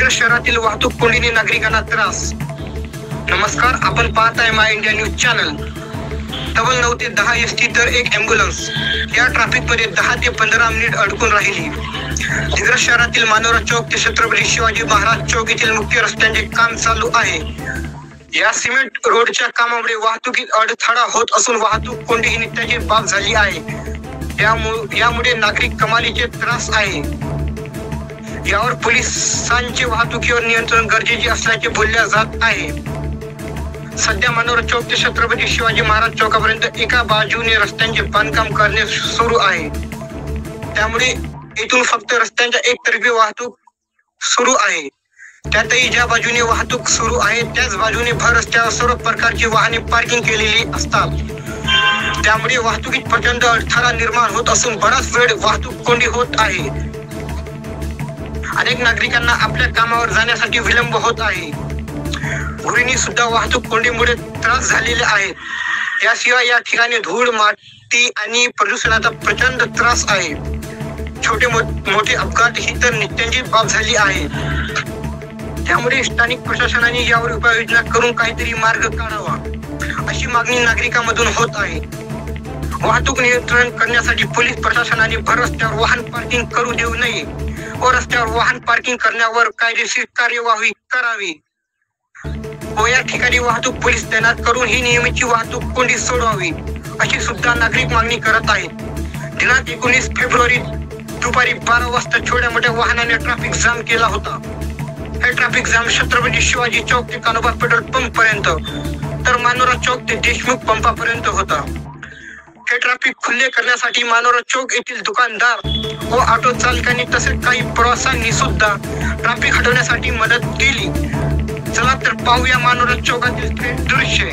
दिग्रस शहरातील वाहतूक कोंडीने नागरिकांना त्रास। नमस्कार, आपण पाहत आहे माय इंडिया न्यूज चॅनल। तब्बल 9 ते 10 एसटी तर एक ॲम्ब्युलन्स या ट्रॅफिक मध्ये 10 ते 15 मिनिट अडकून राहिली। दिग्रस शहरातील मानोरा चौक ते छत्रपती शिवाजी महाराज चौक येथील मुख्य रस्त्यांचे काम चालू आहे। या सिमेंट रोडच्या कामामुळे वाहतुकीत अडथळा होत असून वाहतूक कोंडी ही नित्याची बाब झाली आहे। यामुळे नागरिक कमालीचे त्रास आहे। यावर पोलिसांचे वाहतुकीवर नियंत्रण गरजेचे असल्याचे बोलले जात आहे। सध्या मानोरा चौक ते छत्रपती शिवाजी महाराज चौकापर्यंत एका बाजूने रस्त्यांचे बांधकाम करणे सुरू आहे। त्यामुळे येथून फक्त रस्त्यांच्या एकतर्फी वाहतूक सुरू आहे। त्यातही ज्या बाजूने वाहतूक सुरू आहे त्याच बाजूने भर रस्त्यावर सर्व प्रकारची वाहने पार्किंग केलेली असतात। त्यामुळे वाहतुकीत प्रचंड अडथळा निर्माण होत असून बराच वेळ वाहतूक कोंडी होत आहे। अनेक नागरिकांना आपल्या कामावर जाण्यासाठी विलंब होत आहे। गुरींनी सुद्धा वाहतूक कोंडीमुळे त्रास झालेले आहेत। याशिवाय या ठिकाणी धूळ, माती आणि प्रदूषणाचा प्रचंड त्रास आहे। छोटे मोठे अपघात ही तर नित्याची बाब झाली आहे। त्यामुळे स्थानिक प्रशासनाने यावर उपाययोजना करून काहीतरी मार्ग काढावा अशी मागणी नागरिकांमधून होत आहे। वाहतूक नियंत्रण करण्यासाठी पोलीस प्रशासनाने भर रस्त्यावर वाहन पार्किंग करू देऊ नये व रस्त्यावर वाहन पार्किंग करण्यावर कायदेशीर कार्यवाही करावी व या ठिकाणी वाहतूक पोलीस तैनात करून ही नियमित वाहतूक कोंडी सोडवावी अशी सुद्धा नागरिक मागणी करत आहेत। दिनांक 19 फेब्रुवारी दुपारी 12 वाजता छोट्या मोठ्या वाहनाने ट्रॅफिक जाम केला होता। हे ट्रॅफिक जाम छत्रपती शिवाजी चौक ते कानोबा पेट्रोल पंप पर्यंत तर मानोरा चौक ते देशमुख पंपापर्यंत होता। हे ट्रॅफिक खुले करण्यासाठी मानोरा चौक येथील दुकानदार व ऑटो चालकांनी तसेच काही प्रवाशांनी सुद्धा ट्रॅफिक हटवण्यासाठी मदत केली। चला तर पाहूया मानोरा चौकातील दृश्य।